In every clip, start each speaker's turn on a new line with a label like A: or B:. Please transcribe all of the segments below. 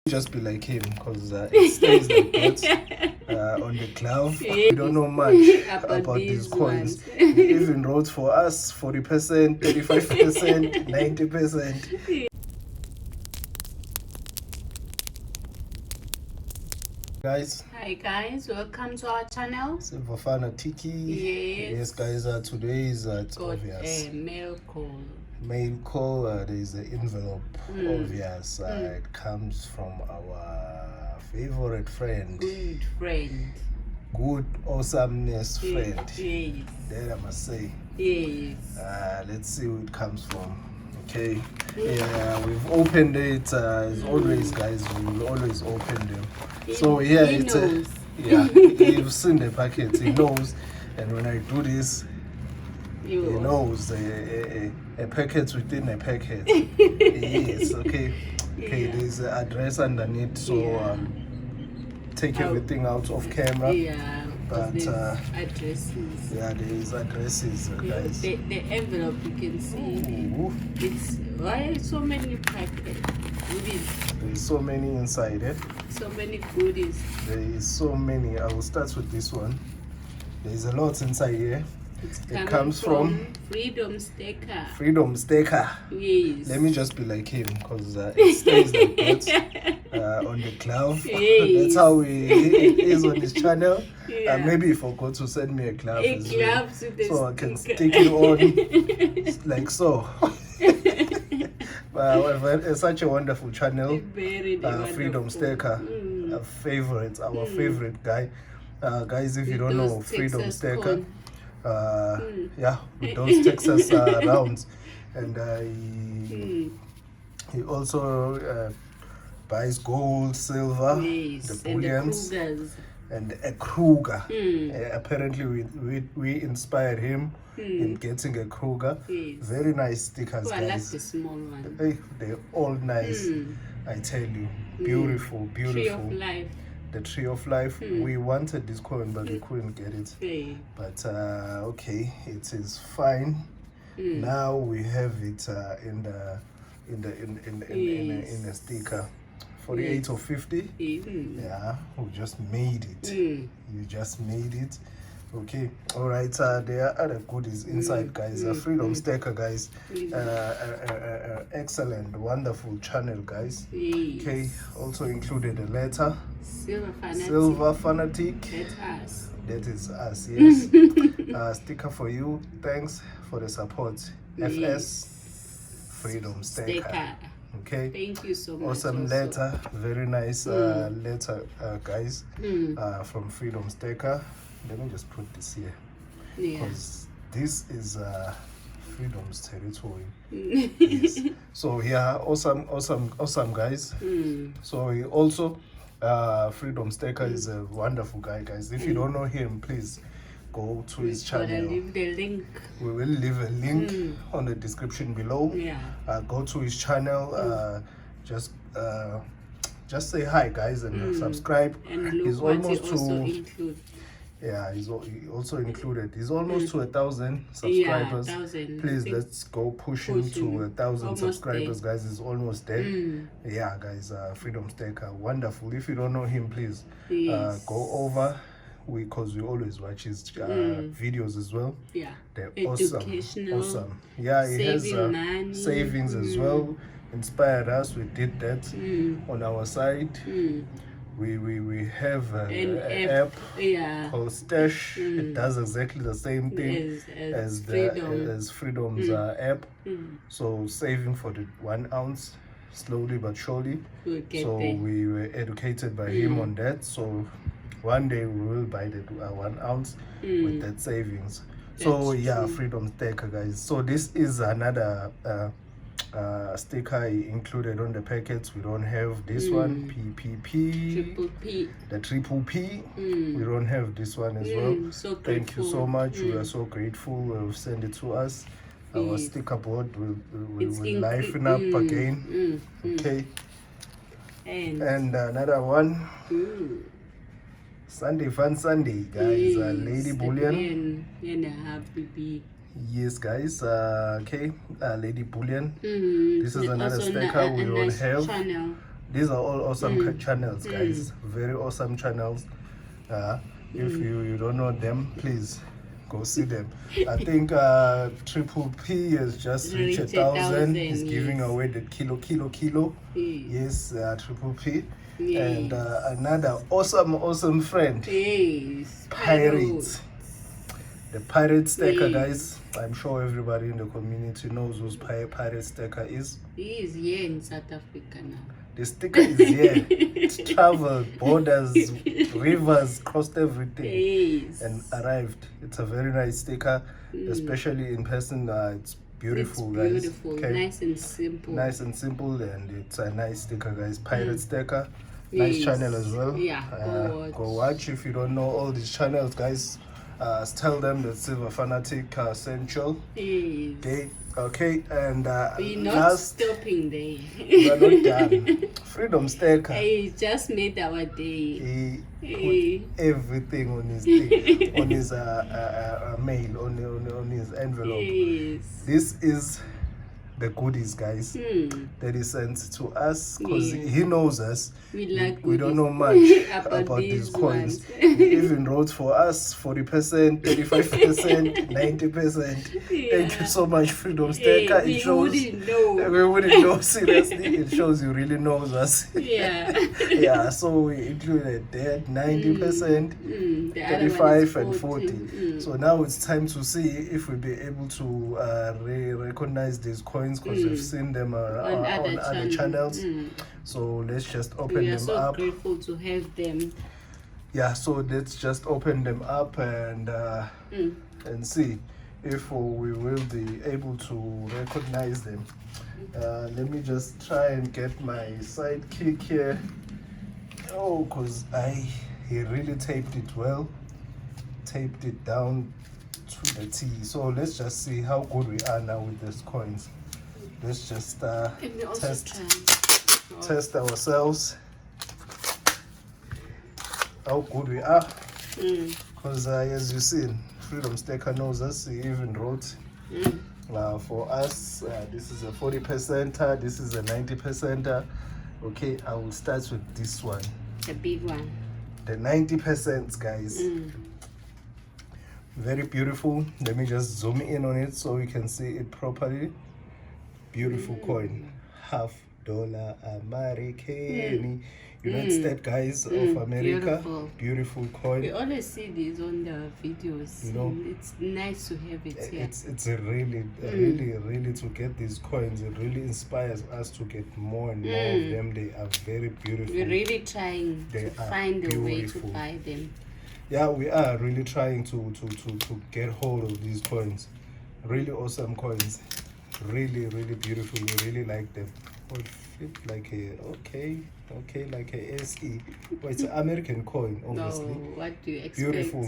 A: Just be like him because it stays like that on the glove. We don't know much about these coins. We even wrote for us 40%, 35%, 90%. Guys,
B: hi guys, welcome to our channel.
A: Silver Tiki. Yes guys, today is obvious.
B: Mail call.
A: Mail call. There is an envelope. Obvious. It comes from our favorite friend.
B: Good friend.
A: Good awesomeness friend.
B: Yes.
A: That I must say.
B: Yes.
A: Let's see who it comes from. Okay. Yeah, we've opened it. As always, guys, we will always open them. So yeah,
B: he knows.
A: Yeah, you've seen the packet. He knows, and when I do this, he knows a packet within a packet. Yes. Okay. Okay. There's an address underneath, so take everything out of camera.
B: Yeah.
A: But
B: addresses.
A: Yeah, there is addresses, guys.
B: The envelope you can see. Ooh. It's why so many packets.
A: There's so many inside it.
B: So many goodies.
A: There is so many. I will start with this one. There's a lot inside here. It comes from
B: Freedom Sticker.
A: Freedom Sticker.
B: Yes.
A: Let me just be like him because it stays like that on the glove.
B: Yes.
A: That's how it is on this channel.
B: Yeah.
A: Maybe he forgot to send me a glove as well, so I can
B: sticker.
A: stick it on like so. It's such a wonderful channel.
B: Very
A: Freedom Sticker. Favorite, our favorite guy. Guys, if you don't know Freedom Sticker, yeah, with those Texas rounds, and he also buys gold, silver, the bullions, and a Kruger. Apparently, we inspired him in getting a Kruger. Very nice stickers, guys.
B: I like the small one.
A: They're all nice. I tell you, beautiful, beautiful.
B: Tree of life.
A: The Tree of Life. We wanted this coin, but we couldn't get it. But okay, it is fine. Now we have it in a sticker. 48 or 50. Yeah, we just made it. You just made it. Okay, all right. There are other goodies inside, guys. Freedom Sticker, guys. Excellent, wonderful channel, guys. Okay, also included a letter. Silver Fanatic. That is us. Yes. Sticker for you. Thanks for the support. FS Freedom Sticker. Okay,
B: thank you so much.
A: Awesome letter, very nice letter, guys, from Freedom Sticker. Let me just put this here because this is Freedom's territory. Yes. So yeah, awesome guys. So he also Freedom Sticker is a wonderful guy, guys. If you don't know him, please go to his channel.
B: Leave the link.
A: We will leave a link on the description below. Go to his channel. Just say hi, guys, and subscribe.
B: And look
A: he's
B: what
A: almost
B: he also
A: to
B: include.
A: Yeah, he also included. He's almost to 1,000 subscribers.
B: 1,000.
A: Please let's go push him to 1,000 subscribers,
B: there.
A: guys. He's almost there. Yeah, guys. Freedom Sticker, wonderful. If you don't know him, please go over. Because we always watch his videos as well. They're awesome. Yeah, he has savings as well. Inspired us. We did that on our side. We have an app called Stash. It does exactly the same thing as Freedom's app. So saving for the 1 ounce, slowly but surely. So we were educated by him on that. So one day we will buy the 1 ounce with that savings. So yeah, Freedom Sticker, guys. So this is another sticker included on the packets. We don't have this one, PPP, the triple P. We don't have this one as well.
B: So
A: thank you so much. We are so grateful. Will send it to us. Our sticker board will liven up again. Okay, and another one. Sunday Fun Sunday, guys. Lady Bullion. Yes, guys. Okay, Lady Bullion. This is another sticker we don't have. These are all awesome channels, guys. Very awesome channels. If you don't know them, please go see them. I think Triple P has just reached 1,000. He's giving away the kilo. Yes, Triple P. And another awesome friend, Pirate. The Pirate Stacker, guys. I'm sure everybody in the community knows who Pirate Stacker is.
B: He is here in South Africa now.
A: The sticker is here. It's traveled borders, rivers, crossed everything, and arrived. It's a very nice sticker, especially in person. It's beautiful,
B: it's beautiful, guys. Okay. Nice and simple.
A: Nice and simple, and it's a nice sticker, guys. Pirate Stacker. Nice channel as well.
B: Yeah,
A: go watch. If you don't know all these channels, guys, tell them that Silver Fanatic Central. Okay, and
B: we're not stopping there.
A: We're not done. Freedom Stacker.
B: He just made our day.
A: He put everything on his thing, on his mail, on his envelope.
B: Yes.
A: This is the goodies, guys, that he sent to us, because he knows us. We don't know much about these coins. He even wrote for us 40%, 35%, 90%. Thank you so much, Freedom Stacker.
B: We wouldn't know.
A: We wouldn't know, seriously. It shows he really knows us.
B: Yeah.
A: So we included that 90%, 35 and 40. So now it's time to see if we'll be able to recognize these coins, because we've seen them on other channels. So let's just open them up.
B: We are so grateful to have them.
A: Yeah, so let's just open them up and see if we will be able to recognize them. Let me just try and get my sidekick here. Oh, because he really taped it well. Taped it down to the T. So let's just see how good we are now with these coins. Let's just test ourselves how good we are, because as you see, Freedom Stacker knows us. He even wrote for us, this is a 40%, this is a 90%. Okay, I will start with this one,
B: the big one,
A: the 90%, guys. Very beautiful. Let me just zoom in on it so we can see it properly. Beautiful coin, $50 American, United States, guys, of America. Beautiful coin.
B: We always see these on the videos.
A: You know,
B: it's nice to have it here.
A: It's a really to get these coins. It really inspires us to get more and more of them. They are very beautiful.
B: We're really trying to find a way to buy them.
A: Yeah, we are really trying to get hold of these coins. Really awesome coins. Really beautiful. We really like them. Oh, it like a like a SE. Well, it's an American coin, obviously.
B: No, what do you expect?
A: Beautiful.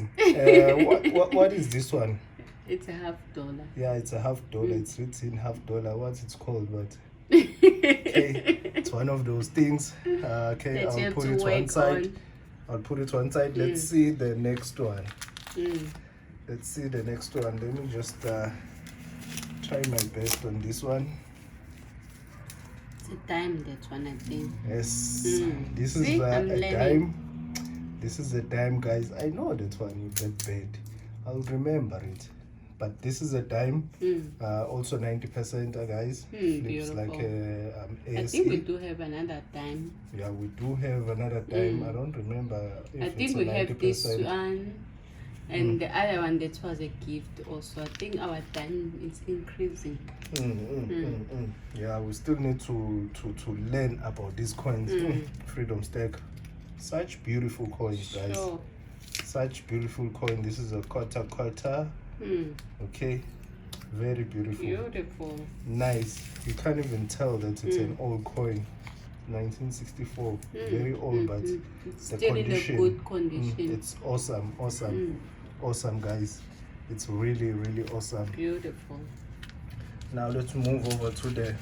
A: What is this one?
B: It's a $50.
A: Yeah, it's a $50. It's written $50. What's it called? But okay, it's one of those things. Okay, I'll put it one side. I'll put it one side. Let's see the next one. Let's see the next one. Let me just try my best on this one.
B: It's a dime, that one, I think.
A: Yes. This is a dime. This is a dime, guys. I know that one with that bed. I'll remember it. But this is a dime. Also 90%, guys. Flips like a ASE.
B: I think we do have another dime.
A: Yeah, we do have another dime. I don't remember if
B: I think we have this one. And the other one, that was a gift also. I think our dime is increasing. Yeah, we still need to learn about these coins. Freedom Stack. Such beautiful coins, guys. Sure.
A: Such beautiful coin. This is a quarter. Okay, very beautiful. Nice. You can't even tell that it's an old coin. 1964. Very old, but
B: still the condition, in a good condition.
A: It's awesome, guys. It's really awesome.
B: Beautiful.
A: Now let's move over to the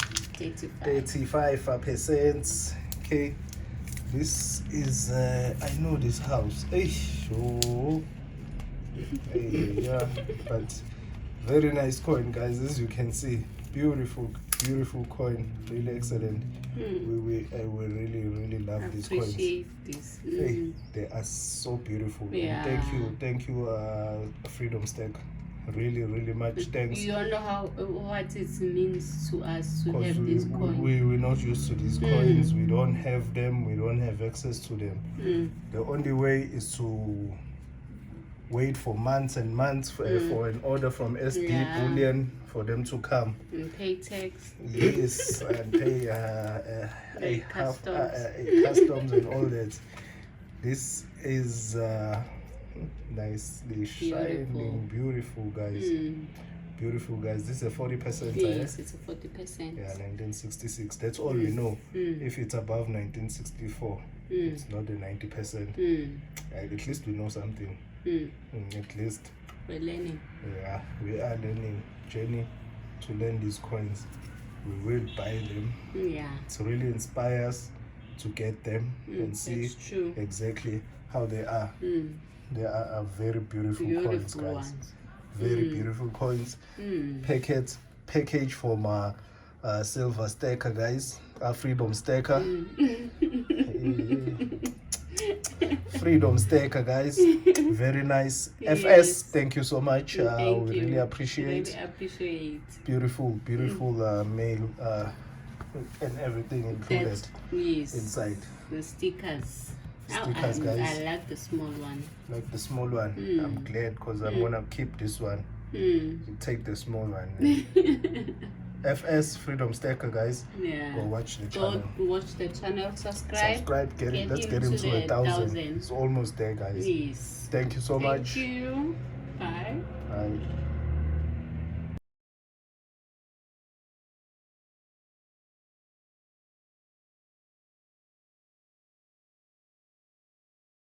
A: 35%. Okay, this is I know this house. Yeah, but very nice coin, guys. As you can see, beautiful coin, really excellent. We really love these coins.
B: Appreciate this.
A: Hey, they are so beautiful.
B: Yeah.
A: And thank you, Freedom Stack. Really, really much thanks.
B: You don't know what it means to us to have these coins.
A: We're not used to these coins. We don't have them. We don't have access to them. The only way is to wait for months and months for an order from SD Bullion for them to come.
B: And pay tax.
A: Yes, and pay customs and all that. This is nicely shining, beautiful guys. Beautiful guys. This is a 40%.
B: Yes, it's a 40%.
A: Yeah, 1966. That's all we know. If it's above 1964, it's not the 90%. At least we know something. At least
B: we're learning.
A: Yeah, we are learning. Journey to learn these coins. We will buy them.
B: Yeah,
A: it really inspires to get them and see exactly how they are. They are very beautiful coins, guys.
B: Ones.
A: Very beautiful coins. Package from silver stacker, guys. Freedom stacker. Freedom stacker, guys. Very nice. FS, thank you so much. We really appreciate. Beautiful mail and everything included inside.
B: The stickers.
A: Guys.
B: I like the small one.
A: Like the small one. I'm glad because I'm gonna keep this one. You take the small one. FS Freedom Stacker, guys.
B: Yeah.
A: Go watch the channel.
B: Watch the channel. Subscribe.
A: Let's get into 1,000. It's almost there, guys.
B: Yes.
A: Thank you so much.
B: Thank you. Bye.
A: Bye.